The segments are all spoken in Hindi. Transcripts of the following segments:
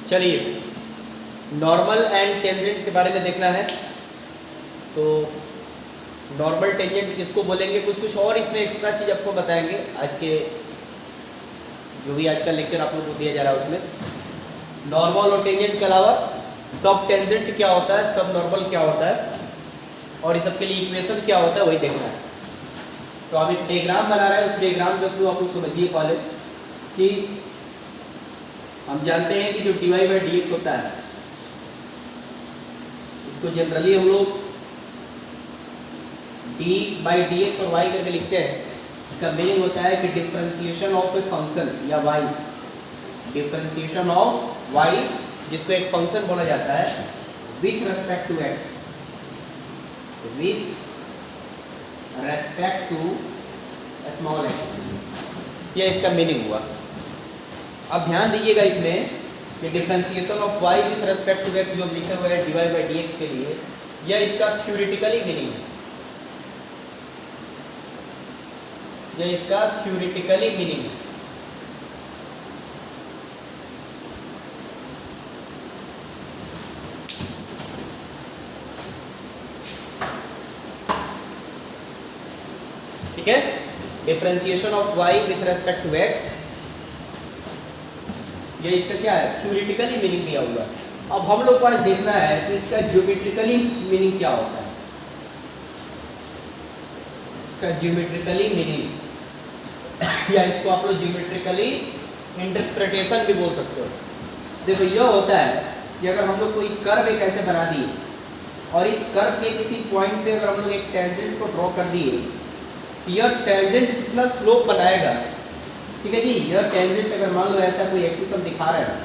चलिए नॉर्मल एंड टेंजेंट के बारे में देखना है। तो नॉर्मल टेंजेंट किसको बोलेंगे, कुछ कुछ और इसमें एक्स्ट्रा चीज़ आपको बताएंगे आज के जो भी आज का लेक्चर आप लोग को दिया जा रहा है उसमें। नॉर्मल और टेंजेंट के अलावा सब टेंजेंट क्या होता है, सब नॉर्मल क्या होता है और इस सब के लिए इक्वेशन क्या होता है वही देखना है। तो आप एक डायग्राम बना रहे हैं, उस डायग्राम के थ्रू आप लोग समझिए पहले कि हम जानते हैं कि जो dy बाई डी एक्स होता है इसको जनरली हम लोग d बाई डी एक्स और y करके लिखते हैं। इसका मीनिंग होता है कि डिफरेंशिएशन ऑफ ए फंक्शन या y, डिफरेंशिएशन ऑफ y जिसको एक फंक्शन बोला जाता है with respect to x, with respect to small x, यह इसका मीनिंग हुआ। अब ध्यान दीजिएगा इसमें कि differentiation of y with respect to x जो लिखा हुआ है dy बाई डी एक्स के लिए, यह इसका थ्योरेटिकली मीनिंग है, यह इसका थ्योरेटिकली मीनिंग है। ठीक है, differentiation of y with respect to x, ये इसका क्या है, थ्योरेटिकली मीनिंग दिया हुआ है। अब हम लोग को आज देखना है कि इसका ज्योमेट्रिकली मीनिंग क्या होता है, इसका ज्योमेट्रिकली मीनिंग या इसको आप लोग ज्योमेट्रिकली इंटरप्रिटेशन भी बोल सकते हो। देखो यह होता है कि अगर हम लोग कोई कर्व एक ऐसे बना दिए और इस कर्व के किसी पॉइंट पे अगर हम लोग एक टेंजेंट को ड्रॉ कर दिए, यह टेंजेंट जितना स्लोप बनाएगा, ठीक है जी, यह टेंजेंट अगर मान लो ऐसा कोई एक्सिस हम दिखा रहे हैं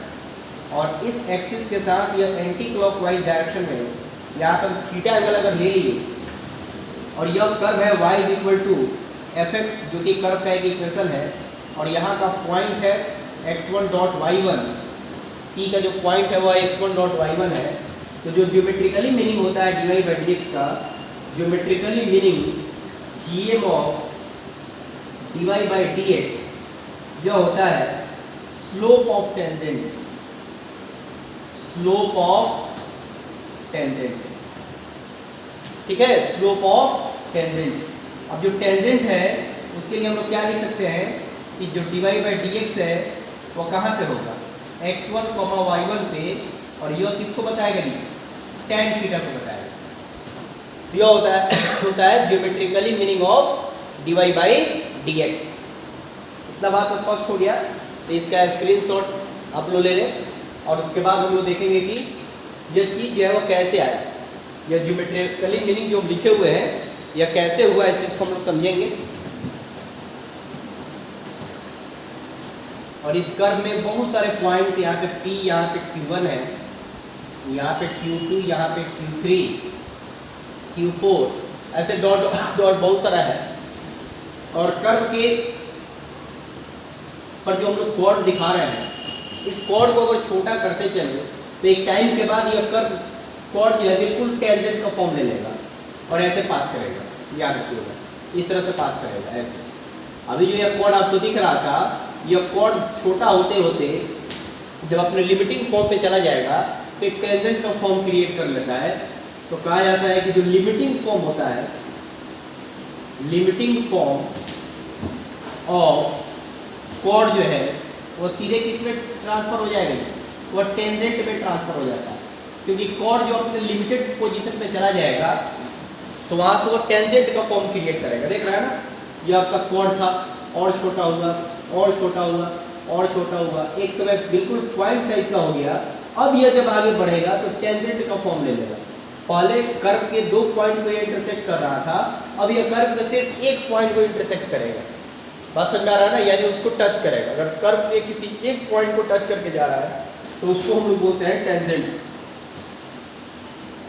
और इस एक्सिस के साथ यह एंटी क्लॉकवाइज डायरेक्शन में यहाँ पर थीटा एंगल अगर ले लिए और यह कर्व है y is equal to F x जो कि कर्व का एक इक्वेशन है और यहाँ का पॉइंट है x1 डॉट y1, t का जो पॉइंट है वह x1 डॉट y1 है। तो जो ज्योमेट्रिकली मीनिंग होता है dy बाई डी एक्स का, geometrically meaning gm of dy by d x यह होता है slope of tangent, slope of tangent, ठीक है, स्लोप ऑफ टेंजेंट। अब जो टेंजेंट है उसके लिए हम लोग क्या लिख सकते हैं कि जो dy बाई डी एक्स है वो कहाँ पे होगा, x1 y1 पे, और यह किसको बताएगा जी, tan थीटा को बताएगा। यह होता है geometrically meaning of dy by d x. इतना बात स्पष्ट हो गया, तो इसका स्क्रीनशॉट आप लोग ले लें और उसके बाद हम लोग देखेंगे कि यह चीज़ जो है वो कैसे आया, यह ज्योमेट्रिकली मीनिंग जो लिखे हुए हैं यह कैसे हुआ, इस चीज़ को हम लोग समझेंगे। और इस कर्व में बहुत सारे पॉइंट्स, यहाँ पे P, यहाँ पे Q1 है, यहाँ पे Q2, यहाँ पे Q3, Q4, ऐसे डॉट डॉट बहुत सारा है। और कर्व के पर जो हम लोग कॉर्ड दिखा रहे हैं, इस कॉर्ड को अगर छोटा करते चले तो एक टाइम के बाद यह कर्व कॉर्ड जो है बिल्कुल टेंजेंट का फॉर्म ले लेगा और ऐसे पास करेगा, याद रखिएगा, इस तरह से पास करेगा ऐसे। अभी जो यह कॉर्ड आपको दिख रहा था, यह कॉर्ड छोटा होते होते जब अपने लिमिटिंग फॉर्म पे चला जाएगा तो एक टेंजेंट का फॉर्म क्रिएट कर लेता है। तो कहा जाता है कि जो लिमिटिंग फॉर्म होता है, लिमिटिंग फॉर्म ऑफ कॉर्ड जो है वो सीधे किस में ट्रांसफर हो जाएगा, वो टेंजेंट में ट्रांसफर हो जाता है। क्योंकि कॉर्ड जो अपने लिमिटेड पोजीशन पे चला जाएगा तो वहाँ से वो टेंजेंट का फॉर्म क्रिएट करेगा। देख रहे हैं ना, ये आपका कॉर्ड था और छोटा हुआ और छोटा हुआ और छोटा हुआ, एक समय बिल्कुल पॉइंट साइज का हो गया। अब यह जब आगे बढ़ेगा तो टेंजेंट का फॉर्म ले लेगा। पहले कर्व के दो पॉइंट को इंटरसेक्ट कर रहा था, अब यह कर्व में सिर्फ एक पॉइंट को इंटरसेक्ट करेगा। बस समझ आ रहा है ना, यानी उसको टच करेगा। अगर कर्व के किसी एक पॉइंट को टच करके जा रहा है तो उसको हम लोग बोलते हैं टेंजेंट।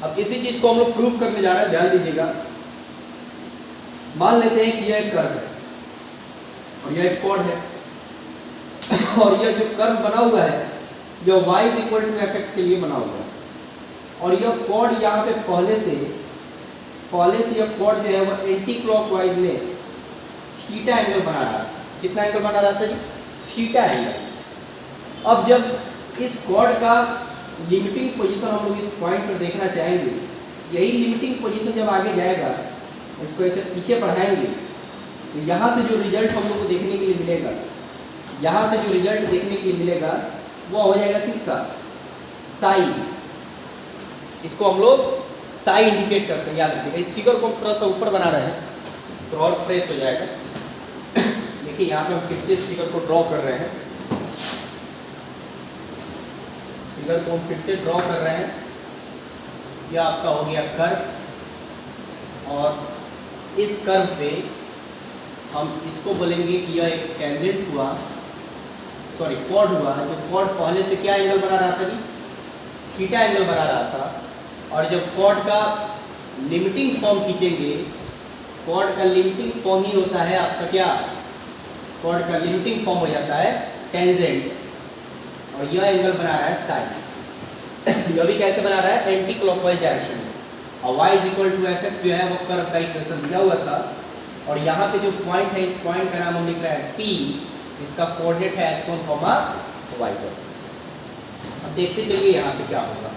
अब इसी चीज को हम लोग प्रूफ करने जा रहे हैं, ध्यान दीजिएगा। मान लेते हैं कि यह एक कर्व है और यह एक कॉर्ड है और यह जो कर्व बना हुआ है यह y is equal to F x के लिए बना हुआ है और यह कॉर्ड यहाँ पे पहले से यह कॉर्ड जो है वह एंटी क्लॉकवाइज में थीटा एंगल बना रहा है। कितना एंगल बना रहा था जी, थीटा एंगल। अब जब इस कॉर्ड का लिमिटिंग पोजीशन हम लोग इस पॉइंट पर देखना चाहेंगे। यही लिमिटिंग पोजीशन जब आगे जाएगा, इसको ऐसे पीछे बढ़ाएंगे, तो यहाँ से जो रिजल्ट हम लोग को देखने के लिए मिलेगा, यहाँ से जो रिजल्ट देखने के लिए मिलेगा वो हो जाएगा किसका, साई। इसको हम लोग साई इंडिकेट करते हैं, याद रखिएगा। इस फिगर को थोड़ा सा ऊपर बना रहे हैं तो और फ्रेश हो जाएगा। देखिए यहाँ पे हम फिर से इस फिगर को ड्रॉ कर रहे हैं, फिगर को हम फिर से ड्रॉ कर रहे हैं। यह आपका हो गया कर्व, और इस कर्व पे हम इसको बोलेंगे कि यह एक टेंजेंट हुआ, सॉरी कॉर्ड हुआ। जो कॉर्ड पहले से क्या एंगल बना रहा था जी, थीटा एंगल बना रहा था। और जब कॉर्ड का लिमिटिंग फॉर्म खींचेंगे, कॉर्ड का लिमिटिंग फॉर्म ही होता है आपका क्या, कॉर्ड का लिमिटिंग फॉर्म हो जाता है टेंजेंट, और यह एंगल बना रहा है साइन। यह भी कैसे बना रहा है, एंटी क्लॉकवाइज डायरेक्शन में। और y is equal to F x जो है वो कर्व का इक्वेशन दिया हुआ था। और यहाँ पे जो पॉइंट है, इस पॉइंट का नाम हम लिख रहे हैं P, इसका कोऑर्डिनेट है x1, y1। अब देखते चलिए यहाँ पे क्या होगा।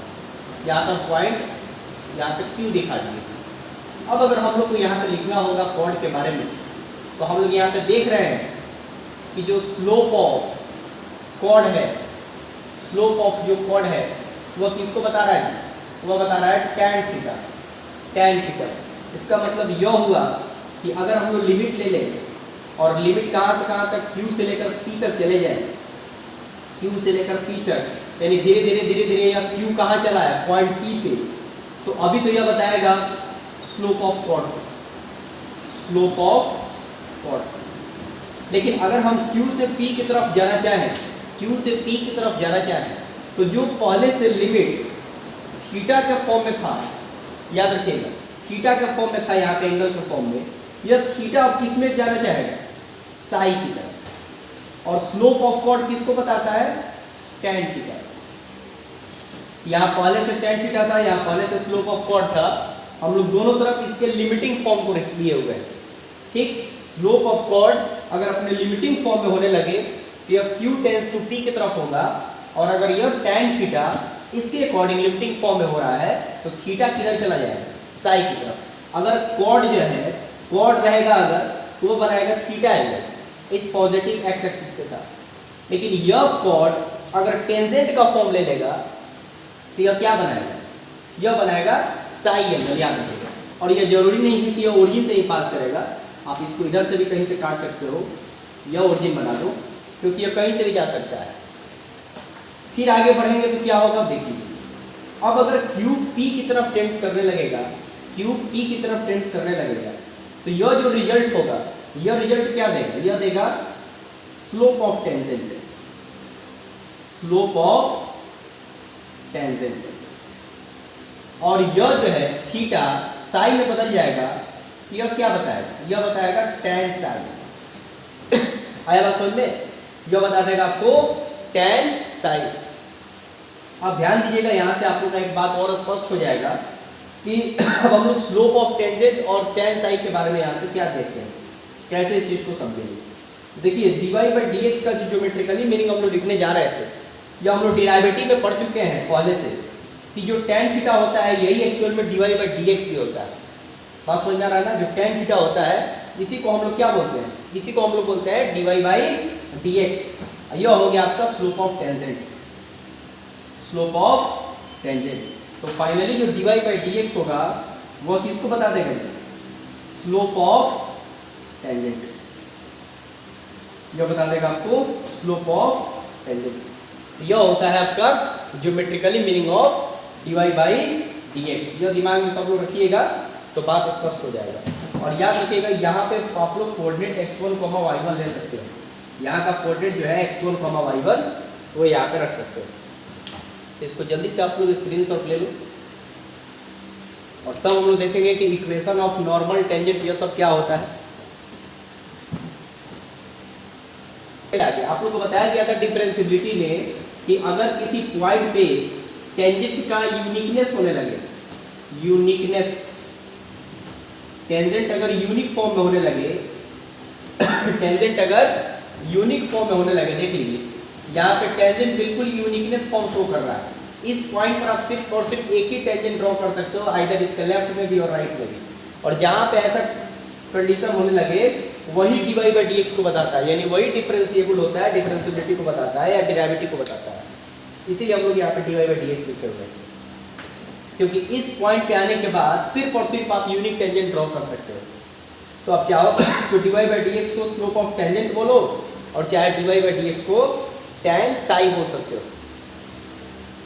यहाँ पर पॉइंट, यहाँ पे Q दिखा दिए। अब अगर हम लोग को यहाँ पे लिखना होगा कॉर्ड के बारे में, तो हम लोग यहाँ पे देख रहे हैं कि जो स्लोप ऑफ कॉर्ड है, स्लोप ऑफ जो कॉर्ड है वह किसको बता रहा है, वह बता रहा है tan थीटा, tan थीटा। इसका मतलब यह हुआ कि अगर हम लोग लिमिट ले लें, और लिमिट कहाँ से कहाँ तक, Q से लेकर P तक चले जाएं, Q से लेकर P तक, यानी धीरे धीरे यह Q कहाँ चला है, पॉइंट P पे। तो अभी तो यह बताएगा slope of chord, slope of chord. लेकिन अगर हम Q से P की तरफ जाना चाहें, Q से P की तरफ जाना चाहें, तो जो पहले से लिमिट थीटा के फॉर्म में था, याद रखिएगा थीटा के फॉर्म में था, यहाँ पे एंगल के फॉर्म में, यह थीटा अब किस में जाना चाहेगा, साई की तरफ। और स्लोप ऑफ कॉर्ड किसको बताता है, tan थीटा। यहाँ पहले से tan थीटा था, यहाँ पहले से स्लोप ऑफ कॉर्ड था। हम लोग दोनों तरफ इसके लिमिटिंग फॉर्म को लिए हुए हैं, ठीक। स्लोप ऑफ कॉर्ड अगर अपने लिमिटिंग फॉर्म में होने लगे तो यह Q टेंस टू P की तरफ होगा, और अगर यह tan थीटा इसके अकॉर्डिंग लिमिटिंग फॉर्म में हो रहा है तो थीटा किधर चला जाएगा, साई की तरफ। अगर कॉर्ड जो है, कॉर्ड रहेगा अगर, तो वो बनाएगा थीटा एंगल इस पॉजिटिव एक्स एक्सिस के साथ। लेकिन यह कॉर्ड अगर टेंजेंट का फॉर्म ले लेगा तो यह क्या बनाएगा, यह बनाएगा साई एंगल, याद रखिएगा। और यह जरूरी नहीं है कि यह ओरिजिन से ही पास करेगा, आप इसको इधर से भी कहीं से काट सकते हो, यह ओरिजिन बना दो, क्योंकि यह कहीं से भी जा सकता है। फिर आगे बढ़ेंगे तो क्या होगा, देखिए अब अगर Q P की तरफ टेंस करने लगेगा, Q P की तरफ टेंस करने लगेगा, तो यह जो रिजल्ट होगा, यह रिजल्ट क्या देगा, यह देगा slope of tangent, slope of tangent. और यह जो है थीटा साई में बदल जाएगा, यह क्या बताएगा, यह बताएगा tan साई। आया बात समझ में, यह बता देगा आपको tan साई। अब ध्यान दीजिएगा, यहाँ से आप लोग का एक बात और स्पष्ट हो जाएगा कि अब हम लोग स्लोप ऑफ टेंजेंट और tan साई के बारे में यहाँ से क्या देखते हैं, कैसे इस चीज़ को समझेंगे। देखिए dy/dx का जो ज्योमेट्रिकली मीनिंग हम लोग लिखने जा रहे थे, या हम लोग डिराइवेटिव में पढ़ चुके हैं पहले से, कि जो tan थीटा होता है यही एक्चुअल में dy/dx भी होता है। बात समझ में आ रहा है ना, जो tan थीटा होता है इसी को हम लोग क्या बोलते हैं, इसी को हम लोग बोलते हैं dy/dx। यह हो गया आपका slope of tangent, slope of tangent. तो फाइनली जो dy/dx होगा वह किसको बता देगा, स्लोप ऑफ टेंजेंट। यह बता देगा आपको स्लोप ऑफ टेंजेंट। यह होता है आपका ज्योमेट्रिकली मीनिंग ऑफ dy/dx। यह दिमाग में सब लोग रखिएगा तो बात स्पष्ट हो जाएगा। और याद रखिएगा यहाँ पे आप लोग कोऑर्डिनेट x1, y1 ले सकते हो। यहाँ का कोऑर्डिनेट जो है x1, y1 वो यहाँ पे रख सकते हो। तो इसको जल्दी से आप लोग स्क्रीनशॉट ले लो, और तब हम लोग देखेंगे कि इक्वेशन ऑफ नॉर्मल टेंजेंट यह सब क्या होता है। आप लोग को बताया गया था डिफरेंशिएबिलिटी में कि अगर किसी पॉइंट पे टेंजेंट का यूनिकनेस होने लगे, यूनिकनेस, टेंजेंट अगर यूनिक फॉर्म में होने लगे, टेंजेंट अगर यूनिक फॉर्म में होने लगे, देख लीजिए यहाँ पे टेंजेंट बिल्कुल यूनिकनेस फॉर्म शो कर रहा है। इस पॉइंट पर आप सिर्फ और सिर्फ एक ही टेंजेंट ड्रॉ कर सकते हो, आइदर इसके लेफ्ट में भी और राइट में भी। और जहाँ पे ऐसा कंडीशन होने लगे वही dy बाई dx को बताता है, यानी वही डिफरेंशिएबल होता है, डिफरेंशिएबिलिटी को बताता है या डेरिवेटिव को बताता है। इसीलिए हम लोग यहाँ पे dy बाई dx लिखे हुए हैं, क्योंकि इस पॉइंट पे आने के बाद सिर्फ और सिर्फ आप यूनिक टेंजेंट ड्रॉ कर सकते हो। तो आप चाहो तो dy बाई dx को स्लोप ऑफ टेंजेंट बोलो, और चाहे dy बाई dx को tan साई बोल सकते हो।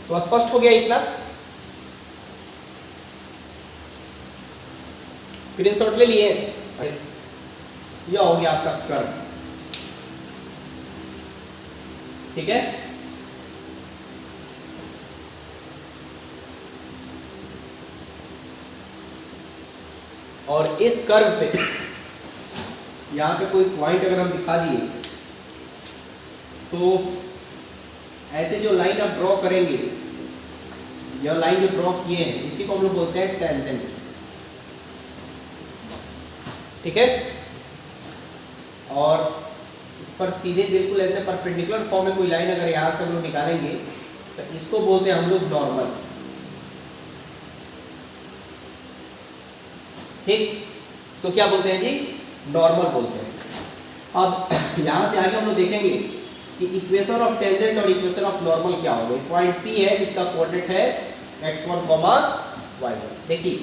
तो स्पष्ट हो गया इतना? स्क्रीनशॉट ले लिए? यह हो गया आपका कर्व, ठीक है। और इस कर्व पे यहां पे कोई पॉइंट अगर हम दिखा दिए तो ऐसे जो लाइन आप ड्रॉ करेंगे, यह लाइन जो ड्रॉ किए हैं इसी को हम लोग बोलते हैं टेंजेंट, ठीक है। और इस पर सीधे बिल्कुल ऐसे परपेंडिकुलर फॉर्म में कोई लाइन अगर यहां से हम लोग निकालेंगे तो इसको बोलते हैं हम लोग नॉर्मल, ठीक। इसको क्या बोलते हैं जी? नॉर्मल बोलते हैं। अब यहां से आगे हम लोग देखेंगे कि इक्वेशन ऑफ टेंजेंट और इक्वेशन ऑफ नॉर्मल क्या होगा। पॉइंट P है जिसका कोऑर्डिनेट है x1, y1। देखिए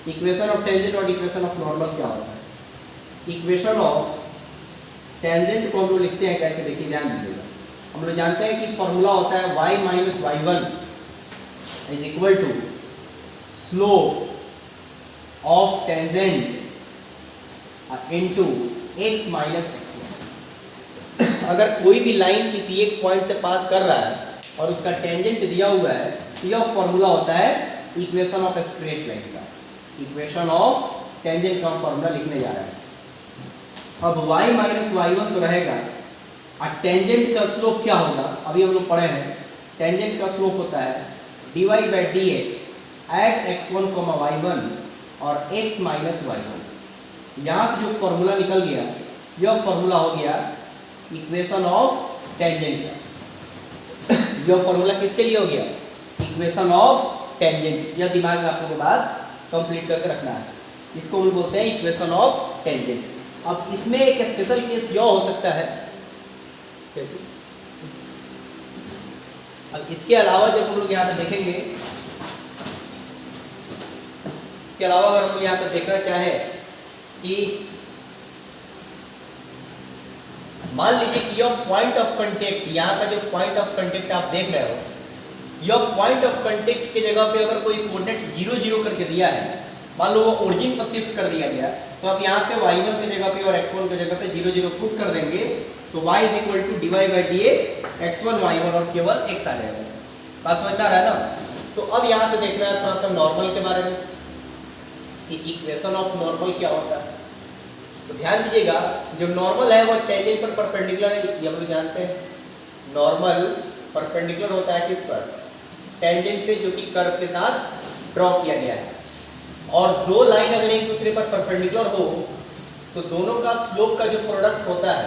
इक्वेशन ऑफ टेंजेंट और इक्वेशन ऑफ नॉर्मल क्या होता है। इक्वेशन ऑफ टेंजेंट को हम लोग लिखते हैं कैसे, देखिए ध्यान दीजिएगा। हम लोग जानते हैं कि फॉर्मूला होता है y minus y1 is equal to slope of tangent into x minus x1। अगर कोई भी लाइन किसी एक पॉइंट से पास कर रहा है और उसका टेंजेंट दिया हुआ है, यह फॉर्मूला होता है इक्वेशन ऑफ स्ट्रेट लाइन का। इक्वेशन ऑफ टेंजेंट का फॉर्मूला लिखने जा रहा है। अब y माइनस y1 तो रहेगा, और टेंजेंट का स्लोप क्या होगा, अभी हम लोग पढ़े हैं। टेंजेंट का स्लोप होता है dy by dx at x1, y1 और x माइनस y1। यहाँ से जो फॉर्मूला निकल गया, यह फॉर्मूला हो गया इक्वेशन ऑफ टेंजेंट का। यह फॉर्मूला किसके लिए हो गया? Equation of tangent. यह दिमाग में आप लोगों को बात कंप्लीट करके रखना है। इसको हम बोलते हैं इक्वेशन ऑफ टेंजेंट। अब इसमें एक स्पेशल केस यह हो सकता है, अब इसके अलावा जब हम लोग यहाँ पे देखेंगे, इसके अलावा अगर हम लोग यहाँ पे देखना चाहे कि मान लीजिए कि यह पॉइंट ऑफ कांटेक्ट, यहाँ का जो पॉइंट ऑफ कांटेक्ट आप देख रहे हो, यह पॉइंट ऑफ कांटेक्ट के जगह पे अगर कोई कोऑर्डिनेट 0, 0 करके दिया है, मान लो वो ओरिजिन पर शिफ्ट कर दिया गया, तो आप यहाँ पे y1 के जगह पे और x1 के जगह पे 0, 0 पुट कर देंगे, तो y is equal to dy by dx x1 y1 और केवल x आ जाएगा। बात समझ में आ रहा है ना? तो अब यहाँ से देखना है थोड़ा सा नॉर्मल के बारे में कि इक्वेशन ऑफ नॉर्मल क्या होता है। तो ध्यान दीजिएगा, जो नॉर्मल है वो टेंजेंट पर परपेंडिकुलर है, ये हम लोग जानते हैं। नॉर्मल परपेंडिकुलर होता है किस पर? टेंजेंट पे, जो कि कर्व के साथ ड्रॉ किया गया है। और दो लाइन अगर एक दूसरे पर परपेंडिकुलर हो तो दोनों का स्लोप का जो प्रोडक्ट होता है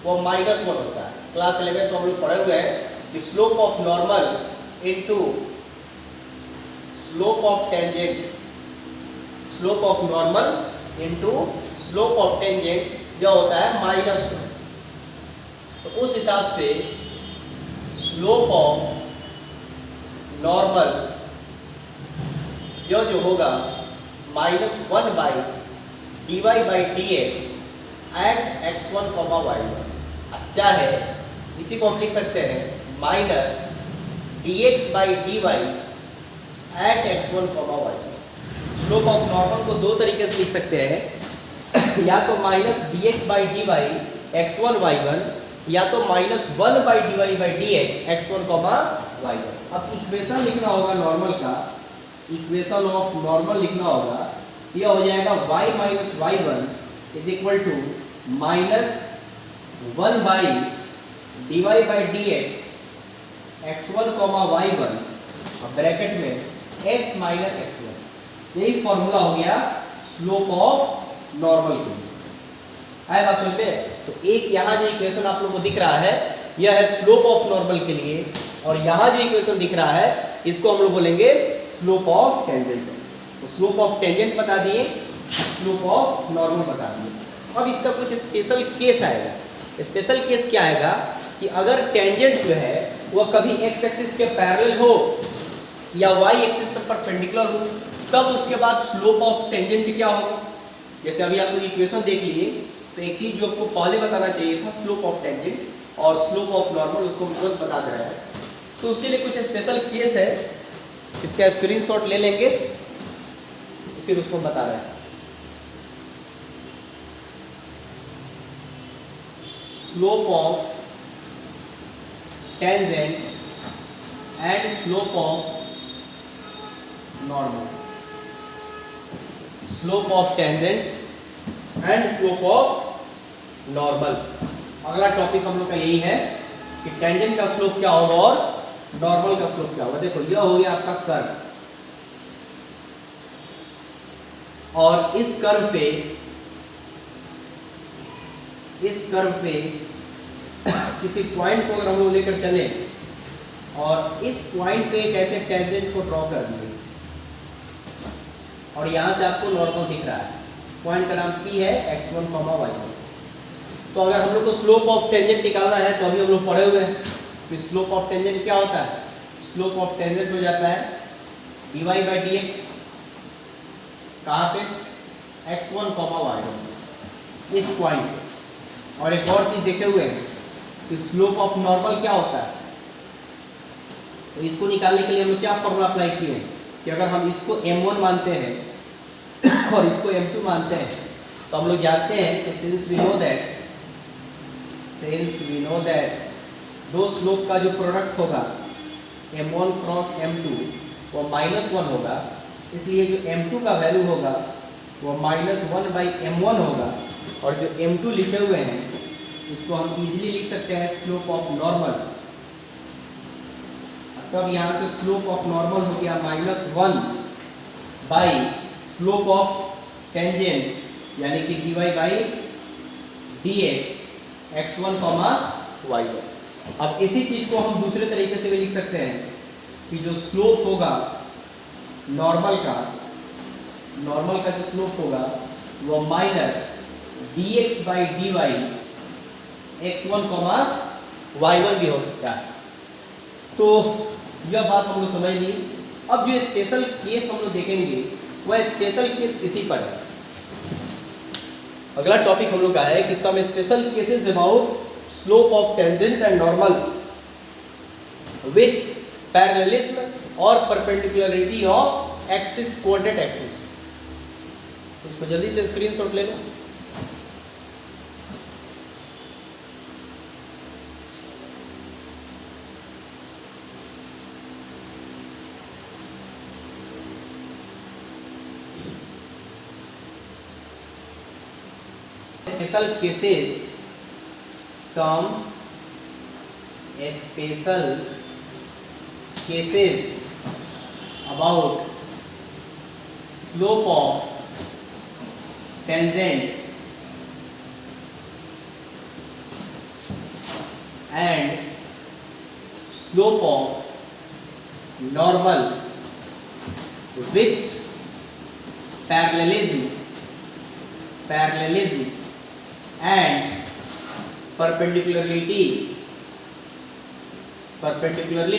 वो -1 होता है। क्लास 11 तो हम लोग पढ़े हुए हैं कि slope of normal into slope of tangent, slope of normal into slope of tangent जो होता है -2। तो उस हिसाब से स्लोप ऑफ नॉर्मल यह जो होगा -1 by dy by dx at x1, y1। अच्छा है, इसी को हम लिख सकते हैं minus dx by dy at x1, y1। Slope of normal को दो तरीके से लिख सकते हैं, या तो minus dx by dy x1, y1, या तो -1 by dy by dx x1, y1। अब इक्वेशन लिखना होगा नॉर्मल का, इक्वेशन ऑफ नॉर्मल लिखना होगा, यह हो जाएगा y minus y1 is equal to -1 by dy by dx x1, y1 और ब्रैकेट में x माइनस x1। यही फॉर्मूला हो गया स्लोप ऑफ नॉर्मल के लिए। आया बात समझ में? तो एक यहाँ जो इक्वेशन आप लोगों को दिख रहा है यह है स्लोप ऑफ नॉर्मल के लिए, और यहाँ जो इक्वेशन दिख रहा है इसको हम लोग बोलेंगे स्लोप ऑफ टेंजेंट। तो स्लोप ऑफ टेंजेंट बता दिए, स्लोप ऑफ नॉर्मल बता दिए। अब इसका कुछ स्पेशल केस आएगा। स्पेशल केस क्या आएगा कि अगर टेंजेंट जो है वह कभी एक्स एक्सिस के पैरेलल हो या वाई एक्सिस पर परपेंडिकुलर हो, तब उसके बाद स्लोप ऑफ टेंजेंट क्या होगा। जैसे अभी आप लोग इक्वेशन देख लिए, तो एक चीज़ जो आपको पहले बताना चाहिए था, स्लोप ऑफ टेंजेंट और स्लोप ऑफ नॉर्मल, उसको हम तुरंत बता दे रहे हैं। तो उसके लिए कुछ स्पेशल केस है, इसका स्क्रीनशॉट ले लेंगे फिर उसको बता रहे हैं। Slope of tangent and slope of normal, slope of tangent and slope of normal. अगला टॉपिक हम लोग का यही है कि टेंजेंट का स्लोप क्या होगा और नॉर्मल का स्लोप क्या होगा। देखो यह हो गया आपका कर्व, और इस कर्व पे किसी पॉइंट को अगर हम लोग लेकर चले और इस पॉइंट पे एक ऐसे टेंजेंट को ड्रॉ कर दिए, और यहां से आपको नॉर्मल दिख रहा है, इस पॉइंट का नाम P है, x1, y1। तो अगर हम लोग को स्लोप ऑफ टेंजेंट निकालना है, तो अभी हम लोग पढ़े हुए हैं कि स्लोप ऑफ टेंजेंट क्या होता है। स्लोप ऑफ टेंजेंट हो जाता है dy बाई dx, कहाँ पे, x1, y1, इस पॉइंट पे। और एक और चीज देखे हुए हैं कि स्लोप ऑफ नॉर्मल क्या होता है। तो इसको निकालने के लिए हम क्या फॉर्मूला अप्लाई किए हैं कि अगर हम इसको m1 मानते हैं और इसको m2 मानते हैं, तो हम लोग जानते हैं कि सिंस वी नो दैट दो स्लोप का जो प्रोडक्ट होगा m1 क्रॉस m2 वो -1 होगा, इसलिए जो m2 का वैल्यू होगा वो -1 बाई m1 होगा। और जो m2 लिखे हुए हैं इसको हम इजीली लिख सकते हैं स्लोप ऑफ नॉर्मल। तब यहाँ से स्लोप ऑफ नॉर्मल हो गया -1 बाई स्लोप ऑफ टेंजेंट यानी कि dy by dx x1, y1। अब इसी चीज को हम दूसरे तरीके से भी लिख सकते हैं कि जो स्लोप होगा नॉर्मल का जो स्लोप होगा वो minus dx by dy x1, y1 भी हो सकता है। तो यह बात हम लोग समझ ली। अब जो स्पेशल केस हम लोग देखेंगे वह स्पेशल केस इसी पर है। अगला टॉपिक हम लोग का है कि some special cases about slope of tangent and normal with parallelism और perpendicularity of axis, coordinate axis. तो इसको जल्दी से स्क्रीनशॉट ले लो। Special cases, some special cases about slope of tangent and slope of normal with parallelism and perpendicularly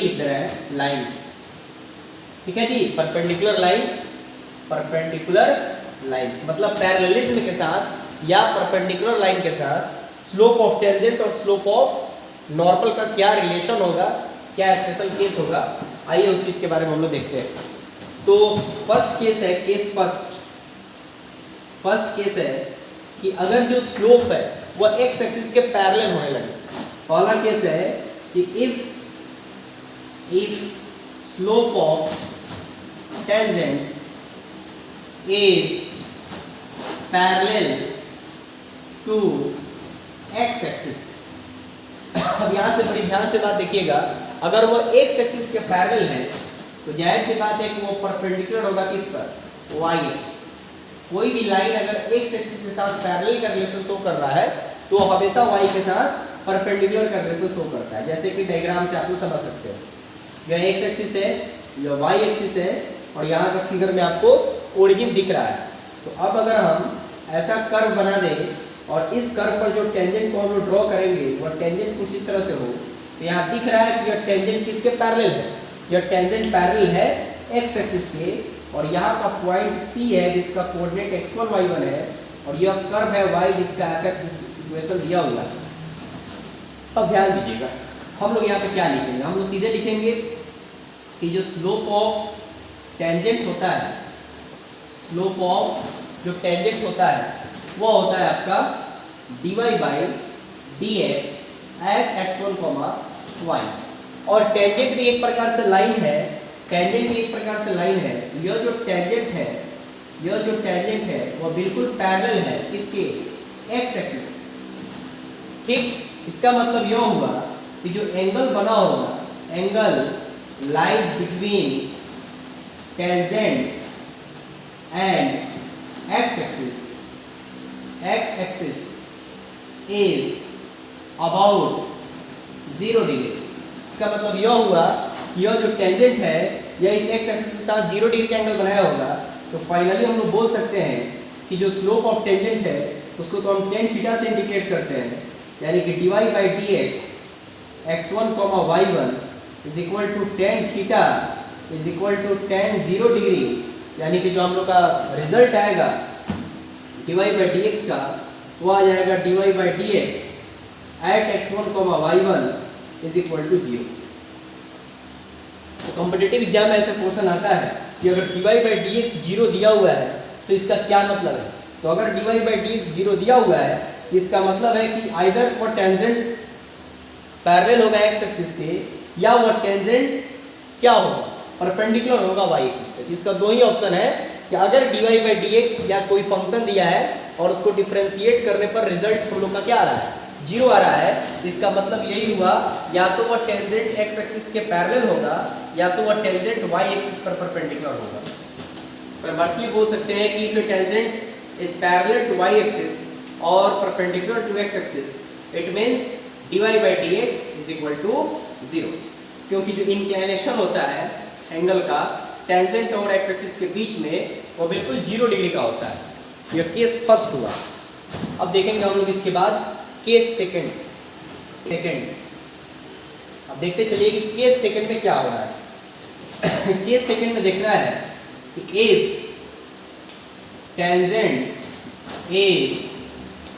लिख रहे हैं लाइंस। ठीक है जी, परपेंडिकुलर लाइंस मतलब पैरेललिज्म के साथ या परपेंडिकुलर लाइन के साथ स्लोप ऑफ टेंजेंट और स्लोप ऑफ नॉर्मल का क्या रिलेशन होगा, क्या स्पेशल केस होगा, आइए उस चीज के बारे में हम लोग देखते हैं। तो फर्स्ट केस है, फर्स्ट केस है कि अगर जो स्लोप है वह एक्स एक्सिस के पैरेलल होने लगे। पहला केस है कि if slope of tangent is parallel to x axis. अब यहाँ से बड़ी ध्यान से बात देखिएगा, अगर वह एक्स एक्सिस के पैरेलल है तो जाहिर सी बात है कि वो परपेंडिकुलर होगा किस पर, वाई एक्सिस। कोई भी लाइन अगर एक्स एक्सिस के साथ पैरेलल का रिलेशन शो कर रहा है तो हमेशा वाई के साथ परपेंडिकुलर कर्व से शो करता है। जैसे कि डायग्राम से आप लोग समझ सकते हो, यह एक्स एक्सिस है, यह वाई एक्सिस है, और यहाँ का फिगर में आपको ओरिजिन दिख रहा है। तो अब अगर हम ऐसा कर्व बना दें और इस कर्व पर जो टेंजेंट को हम लोग ड्रॉ करेंगे वह टेंजेंट कुछ इस तरह से हो, तो यहाँ दिख रहा है कि यह टेंजेंट किसके पैरेलल है, यह टेंजेंट पैरेलल है एक्स एक्सिस के, और यहाँ का पॉइंट P है जिसका कोऑर्डिनेट x1 y1 है, और यह कर्व है y जिसका fx इक्वेशन दिया हुआ है। अब ध्यान दीजिएगा, हम लोग यहाँ पे क्या लिखेंगे, हम लोग सीधे लिखेंगे कि जो स्लोप ऑफ टेंजेंट होता है, स्लोप ऑफ जो टेंजेंट होता है वो होता है आपका dy by dx at x1, y, और टेंजेंट भी एक प्रकार से लाइन है, टेंजेंट भी एक प्रकार से लाइन है। यह जो टेंजेंट है, यह जो टेंजेंट है वह बिल्कुल पैरेलल है इसके x एक्सिस। ठीक, इसका मतलब यह हुआ कि जो एंगल बना होगा, angle lies between tangent and x axis is about 0 degree. इसका मतलब यह हुआ कि यह जो टेंजेंट है यह इस x एक्सिस के साथ 0 डिग्री का एंगल बनाया होगा। तो फाइनली हम लोग बोल सकते हैं कि जो स्लोप ऑफ टेंजेंट है उसको तो हम tan थीटा से इंडिकेट करते हैं, यानी कि dy by dx x1, y1 is equal to tan theta is equal to tan 0 degree, यानी कि जो हम लोग का रिजल्ट आएगा dy बाई dx का वो आ जाएगा dy by dx at x1, y1 is equal to 0। तो कॉम्पिटिटिव एग्जाम में ऐसा क्वेश्चन आता है कि अगर dy बाई dx 0 दिया हुआ है तो इसका क्या मतलब है। तो अगर dy बाई dx 0 दिया हुआ है इसका मतलब है कि आइदर वो टेंजेंट पैरेलल होगा x एक्सिस के, या वो टेंजेंट क्या होगा, परपेंडिकुलर होगा y एक्सिस पे। इसका दो ही ऑप्शन है कि अगर dy बाई dx या कोई फंक्शन दिया है और उसको डिफरेंशिएट करने पर रिजल्ट हम लोग का क्या आ रहा है, 0 आ रहा है, इसका मतलब यही हुआ या तो वह टेंजेंट x एक्सिस के पैरेलल होगा या तो वह टेंजेंट y एक्सिस पर परपेंडिकुलर होगा। कन्वर्सली बोल सकते हैं कि if tangent is parallel to y axis और perpendicular to x axis, it means dy by dx is equal to 0, क्योंकि जो इंक्लिनेशन होता है एंगल का टेंजेंट और x एक्सिस के बीच में वो बिल्कुल 0 डिग्री का होता है। यह केस फर्स्ट हुआ। अब देखेंगे हम लोग इसके बाद केस सेकंड। अब देखते चलिए कि केस सेकंड में क्या हो रहा है। केस सेकंड में देखना है कि if tangent is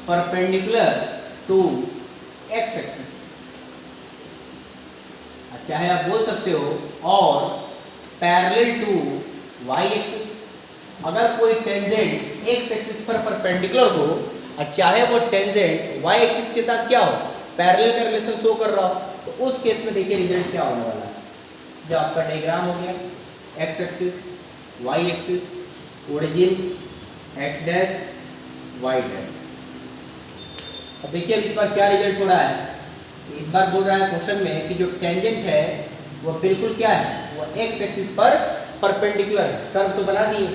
perpendicular to x axis, चाहे आप बोल सकते हो और पैरेलल टू y एक्सिस। अगर कोई टेंजेंट x एक्सिस पर परपेंडिकुलर हो और चाहे वो टेंजेंट y एक्सिस के साथ क्या हो, पैरेलल का रिलेशन शो कर रहा हो, तो उस केस में देखिए रिजल्ट क्या होने वाला है। जो आपका डायग्राम हो गया, x axis, y axis, origin x dash, y dash. अब देखिए इस बार क्या रिजल्ट हो रहा है। इस बार बोल रहा है क्वेश्चन में कि जो टेंजेंट है वो बिल्कुल क्या है, वो x एक्सिस पर परपेंडिकुलर है। कर्व तो बना दिए,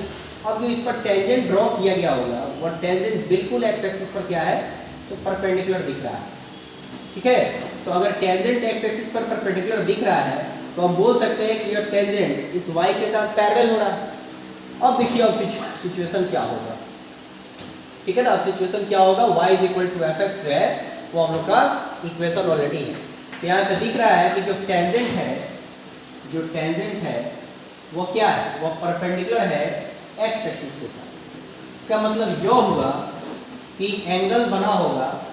अब जो इस पर टेंजेंट ड्रॉ किया गया होगा वो टेंजेंट बिल्कुल x एक्सिस पर क्या है, तो परपेंडिकुलर दिख रहा है। ठीक है, तो अगर टेंजेंट x एक्सिस पर परपेंडिकुलर दिख रहा है तो हम बोल सकते हैं कि यह टेंजेंट इस y के साथ पैरेलल हो रहा है। अब देखिए अब सिचुएशन क्या होगा। ठीक है ना, अब सिचुएशन क्या होगा, y is equal to F x जो है वो हम लोग का इक्वेशन ऑलरेडी है। तो यहाँ पे दिख रहा है कि जो टेंजेंट है वो क्या है, वो परपेंडिकुलर है x एक्सिस के साथ। इसका मतलब यह हुआ कि एंगल बना होगा,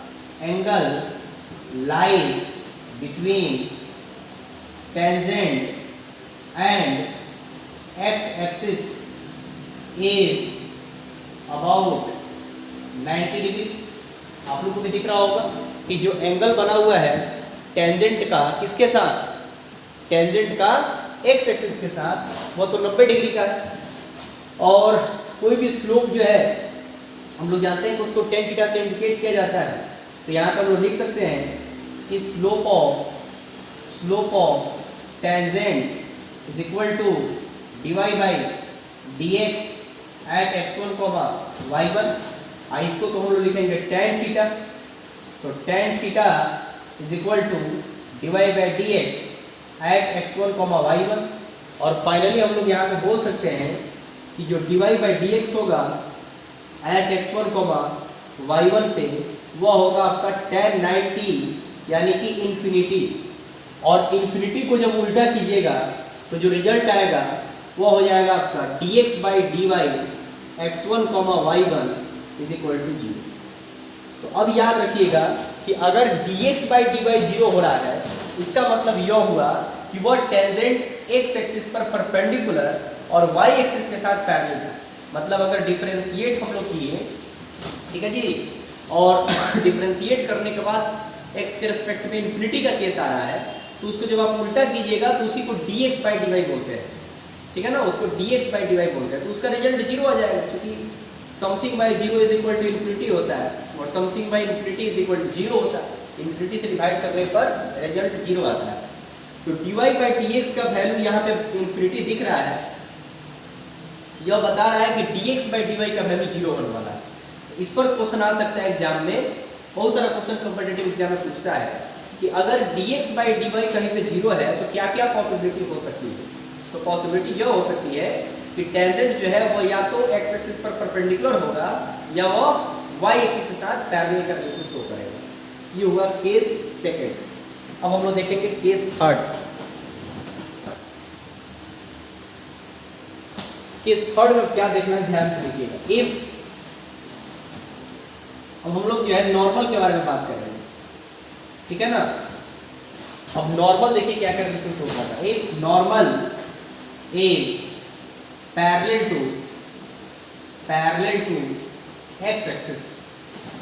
angle lies between tangent and x axis is about 90 degree. आप लोग को भी दिख रहा होगा कि जो एंगल बना हुआ है टेंजेंट का किसके साथ, टेंजेंट का x एक्सिस के साथ, वो तो 90 डिग्री का है। और कोई भी स्लोप जो है हम लोग जानते हैं कि उसको tan थीटा से इंडिकेट किया जाता है। तो यहाँ पर हम लोग लिख सकते हैं कि slope of tangent is equal to dy by dx at x1, y1। इसको तो हम लोग लिखेंगे tan थीटा। तो tan theta is equal to dy by d x at x1 y1। और फाइनली हम लोग यहाँ पे बोल सकते हैं कि जो dy बाई डी एक्स होगा एट x1 y1 पे वो होगा आपका tan 90 यानी कि इन्फिनिटी। और इन्फिनिटी को जब उल्टा कीजिएगा तो जो रिजल्ट आएगा वो हो जाएगा आपका dx by d y x1 y1 is equal to 0। तो अब याद रखिएगा कि अगर dx बाई डी वाई 0 हो रहा है इसका मतलब यह हुआ कि वह टेंजेंट x एक्सिस पर परपेंडिकुलर और y एक्सिस के साथ पैरेलल था। मतलब अगर डिफरेंशिएट हम लोग किए, ठीक है जी, और डिफरेंशिएट करने के बाद x के रिस्पेक्ट में इन्फिनिटी का केस आ रहा है तो उसको जब आप उल्टा कीजिएगा तो उसी को dx बाई डी वाई बोलते हैं, ठीक है ना, उसको dx बाई डी वाई बोलते हैं। तो उसका रिजल्ट 0 आ जाएगा क्योंकि something by 0 is equal to infinity होता है और something by infinity is equal to 0 होता है। इन्फिनिटी से डिवाइड करने पर रिजल्ट 0 आता है। तो dy बाई dx का वैल्यू यहाँ पे इन्फिनिटी दिख रहा है, यह बता रहा है कि dx बाई dy का वैल्यू 0 होने वाला है। इस पर क्वेश्चन आ सकता है एग्जाम में, बहुत सारा क्वेश्चन कॉम्पिटिटिव एग्जाम में पूछता है कि अगर dx बाई dy कहीं पे 0 है तो क्या क्या पॉसिबिलिटी हो सकती है। तो पॉसिबिलिटी यह हो सकती है कि टेंजेंट जो है वो या तो x एक्सिस पर परपेंडिकुलर होगा या वो y एक्सिस के साथ पैरेलल का रिलेशन शो करेगा। ये हुआ केस सेकंड। अब हम लोग देखेंगे केस थर्ड। केस थर्ड में क्या देखना है ध्यान से देखिएगा। इफ अब हम लोग जो है नॉर्मल के बारे में बात कर रहे हैं, ठीक है ना। अब नॉर्मल देखिए क्या क्या रिलेशन शो करता है। If normal is parallel to x axis,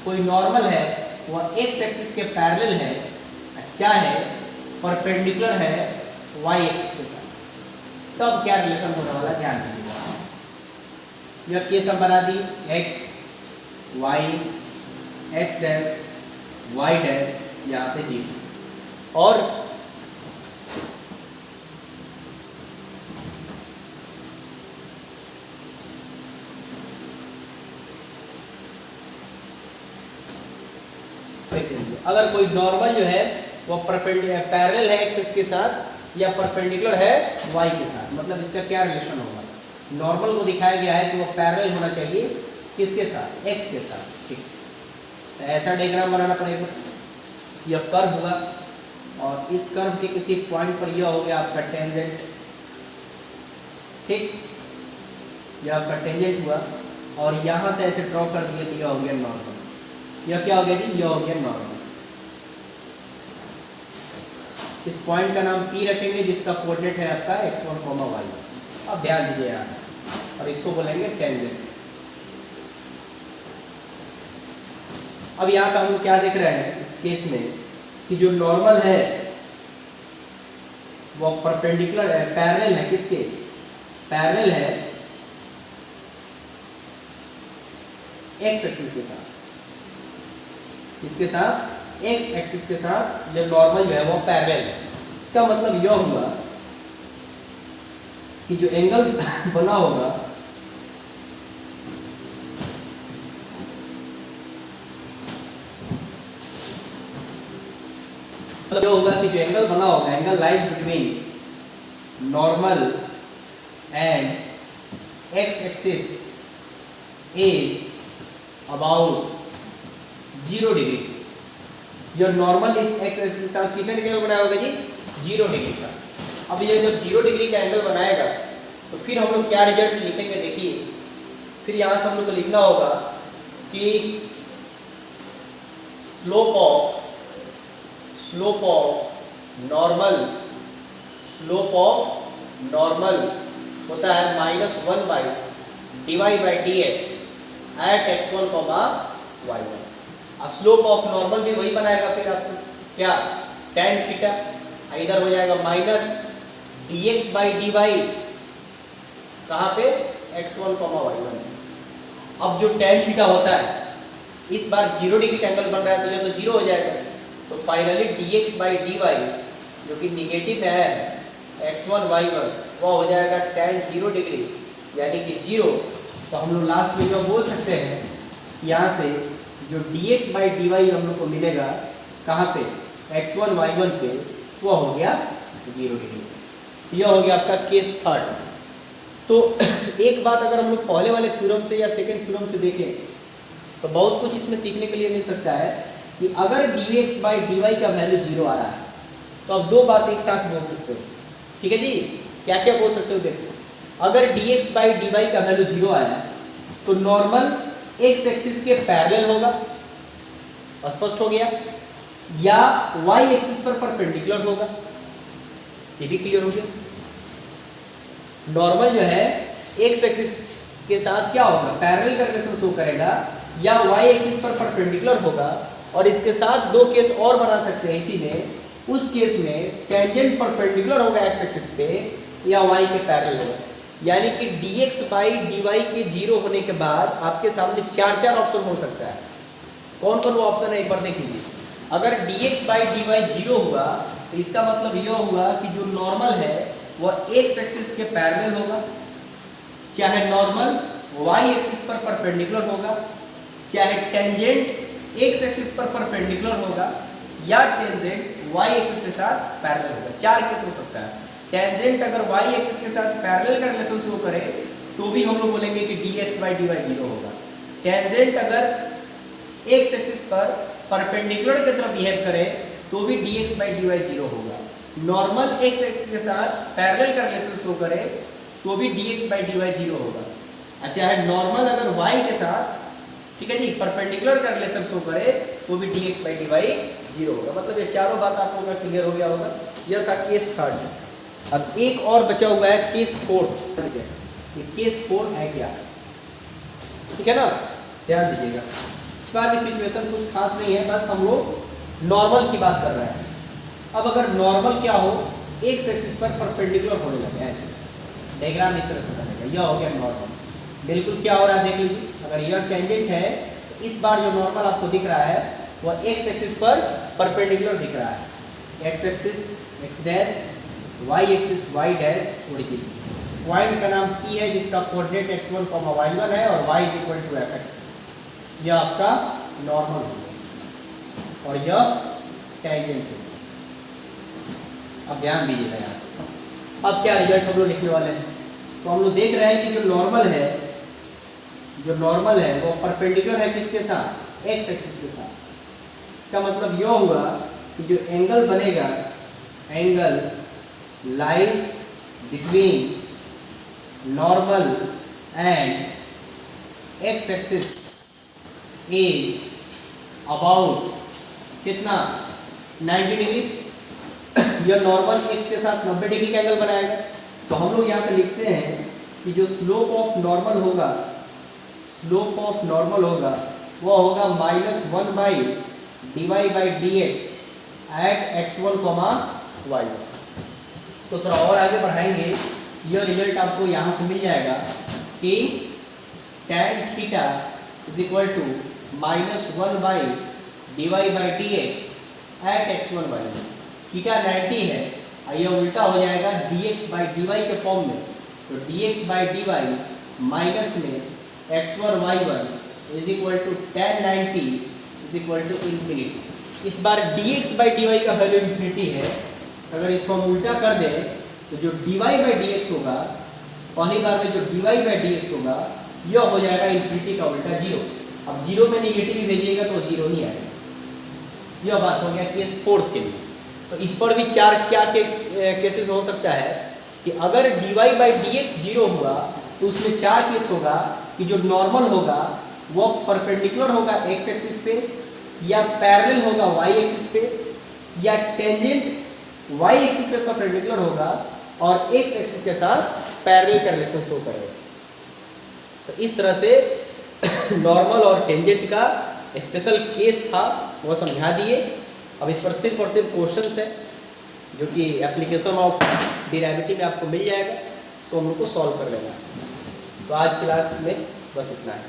कोई नॉर्मल है वह x एक्सिस के पैरेलल है, चाहे परपेंडिकुलर है y एक्सिस के साथ, तब क्या रिलेशन होने वाला ध्यान दीजिएगा। यह केस हम बना दी x y x dash y dash यहाँ पे जी, और अगर कोई नॉर्मल जो है वो पैरेलल है एक्सिस के साथ या परपेंडिकुलर है y के साथ, मतलब इसका क्या रिलेशन होगा। नॉर्मल को दिखाया गया है कि वो पैरेलल होना चाहिए किसके साथ, x के साथ, ठीक। तो ऐसा डायग्राम बनाना पड़ेगा। यह कर्व हुआ और इस कर्व के किसी पॉइंट पर यह हो गया आपका टेंजेंट, ठीक, यह आपका टेंजेंट हुआ और यहाँ से ऐसे ड्रॉ कर दिया तो यह हो गया नॉर्मल। यह क्या हो गया जी, यह हो गया नॉर्मल। इस पॉइंट का नाम P रखेंगे जिसका कोऑर्डिनेट है आपका x1, y। अब ध्यान दीजिए यहाँ से, और इसको बोलेंगे टेंजेंट। अब यहाँ पे हम क्या देख रहे हैं इस केस में कि जो नॉर्मल है वो परपेंडिकुलर है, पैरेलल है, किसके पैरेलल है x एक्सिस के साथ, इसके साथ x एक्सिस के साथ जो नॉर्मल जो है वो पैरेलल है। इसका मतलब यह हुआ कि जो एंगल बना होगा मतलब यह होगा कि जो एंगल बना होगा, angle lies between normal and x axis is about 0 degree. यह नॉर्मल इस x एक्सिस के साथ कितने डिग्री का बनाया होगा जी, 0 डिग्री का। अब ये जब 0 डिग्री का एंगल बनाएगा तो फिर हम लोग क्या रिजल्ट लिखेंगे, देखिए फिर यहाँ से हम लोग को लिखना होगा कि स्लोप ऑफ नॉर्मल होता है -1 by dy by d x at x1, y1। Slope of normal भी वही बनाएगा फिर आपको क्या, tan थीटा, इधर हो जाएगा माइनस dx बाई dy कहाँ पे x1, y1। अब जो tan थीटा होता है इस बार 0 डिग्री का एंगल बन रहा है तो ये तो 0 हो जाएगा। तो फाइनली dx बाई dy जो कि निगेटिव में है x1, y1 वो हो जाएगा tan 0 डिग्री यानी कि 0। तो हम लोग लास्ट में जो बोल सकते हैं यहाँ से जो dx बाई dy हम लोग को मिलेगा कहाँ पे, x1 y1 पे, वो हो गया 0 डिग्री। यह हो गया आपका केस थर्ड। तो एक बात अगर हम लोग पहले वाले थ्योरम से या सेकंड थ्योरम से देखें तो बहुत कुछ इसमें सीखने के लिए मिल सकता है कि अगर dx/dy का वैल्यू 0 आ रहा है तो आप दो बात एक साथ बोल सकते हो। ठीक है जी, क्या क्या बोल सकते हो देखो। अगर dx/dy का वैल्यू 0 आया तो नॉर्मल x एक्सिस के पैरेलल होगा, स्पष्ट हो गया, या y एक्सिस पर परपेंडिकुलर होगा, ये भी क्लियर हो गया। नॉर्मल जो है x एक्सिस के साथ क्या होगा, पैरेलल का रिलेशन शो करेगा, या y एक्सिस पर परपेंडिकुलर होगा। और इसके साथ दो केस और बना सकते हैं इसी में, उस केस में टेंजेंट परपेंडिकुलर होगा x एक्सिस पे या y के पैरेलल होगा। यानी कि dx/dy के 0 होने के बाद आपके सामने चार ऑप्शन हो सकता है। कौन कौन वो ऑप्शन है एक बार देख लीजिए। अगर dx/dy 0 हुआ तो इसका मतलब यह हुआ कि जो नॉर्मल है वह x एक्सिस के पैरेलल होगा, चाहे नॉर्मल y एक्सिस पर परपेंडिकुलर होगा, चाहे टेंजेंट x एक्सिस पर परपेंडिकुलर होगा, या टेंजेंट y एक्सिस के साथ पैरेलल होगा। चार केस हो सकता है। टेंजेंट अगर y एक्सिस के साथ पैरेलल का रिलेशन शो करे तो भी हम लोग बोलेंगे कि dx/dy 0 होगा। टेंजेंट अगर x एक्सिस पर परपेंडिकुलर की तरफ बिहेव करे तो भी dx/dy 0 होगा। नॉर्मल x एक्सिस के साथ पैरेलल का रिलेशन शो करे तो भी dx/dy 0 होगा। अच्छा है, नॉर्मल अगर y के साथ, ठीक है जी, परपेंडिकुलर का रिलेशन शो करे तो भी dx/dy 0 होगा। मतलब ये चारों बात आप लोगों का क्लियर हो गया होगा। यह था केस थर्ड। अब एक और बचा हुआ है केस फोर्थ। ये केस 4 है क्या, ठीक है ना, ध्यान दीजिएगा। इस बार भी सिचुएशन कुछ खास नहीं है, बस हम लोग नॉर्मल की बात कर रहे हैं। अब अगर नॉर्मल क्या हो, x एक्सिस पर परपेंडिकुलर होने लगे, ऐसे डायग्राम इस तरह से बनेगा। यह हो गया नॉर्मल। बिल्कुल क्या हो रहा है देख लीजिए। अगर यह टेंजेंट है तो इस बार जो नॉर्मल आपको दिख रहा है वह x एक्सिस पर परपेंडिकुलर दिख रहा है। x axis x dash, y axis y dash origin. Point का नाम P है जिसका कोऑर्डिनेट x1, y1 है और y = fx। यह आपका नॉर्मल है और यह टेंजेंट है। अब ध्यान दीजिएगा यहाँ से। अब क्या रिजल्ट हम लोग लिखने वाले हैं, तो हम लोग देख रहे हैं कि जो नॉर्मल है वो परपेंडिकुलर है किसके साथ, x एक्सिस के साथ। इसका मतलब यह हुआ कि जो एंगल बनेगा, angle lies between normal and x axis is about कितना, 90 डिग्री। यह नॉर्मल x के साथ 90 डिग्री का एंगल बनाएगा। तो हम लोग यहाँ पे लिखते हैं कि जो स्लोप ऑफ नॉर्मल होगा वो होगा -1/dy/dx एट x1, y1। तो थोड़ा और आगे बढ़ाएंगे, यह रिजल्ट आपको यहाँ से मिल जाएगा कि tan theta = -1/dy/dx eight x1, y1। Theta 90 है, यह उल्टा हो जाएगा dx/dy के फॉर्म में। तो dx/dy माइनस में x1 y1 tan 90 =infinity। इस बार dx/dy का वैल्यू इन्फिनिटी है। अगर इसको हम उल्टा कर दें तो जो dy/dx होगा, पहली बार में जो dy/dx होगा यह हो जाएगा इन्फिनिटी का उल्टा 0। अब 0 में निगेटिव ही भेजिएगा तो 0 ही आएगा। यह बात हो गया केस फोर्थ के लिए। तो इस पर भी चार क्या केसेस हो सकता है कि अगर dy/dx 0 हुआ तो उसमें चार केस होगा कि जो नॉर्मल होगा वो परपेंडिकुलर होगा x एक्सिस पे, या पैरेलल होगा y एक्सिस पे, या टेंजेंट y एक्सिस पे परपेंडिकुलर होगा और x एक्सिस के साथ पैरेलल का रिलेशन शो करेगा। तो इस तरह से नॉर्मल और टेंजेंट का स्पेशल केस था, वो समझा दिए। अब इस पर सिर्फ और सिर्फ क्वेश्चंस है जो कि एप्लीकेशन ऑफ डेरिवेटिव में आपको मिल जाएगा, उसको हम लोग को सॉल्व कर लेना है। तो आज क्लास में बस इतना है।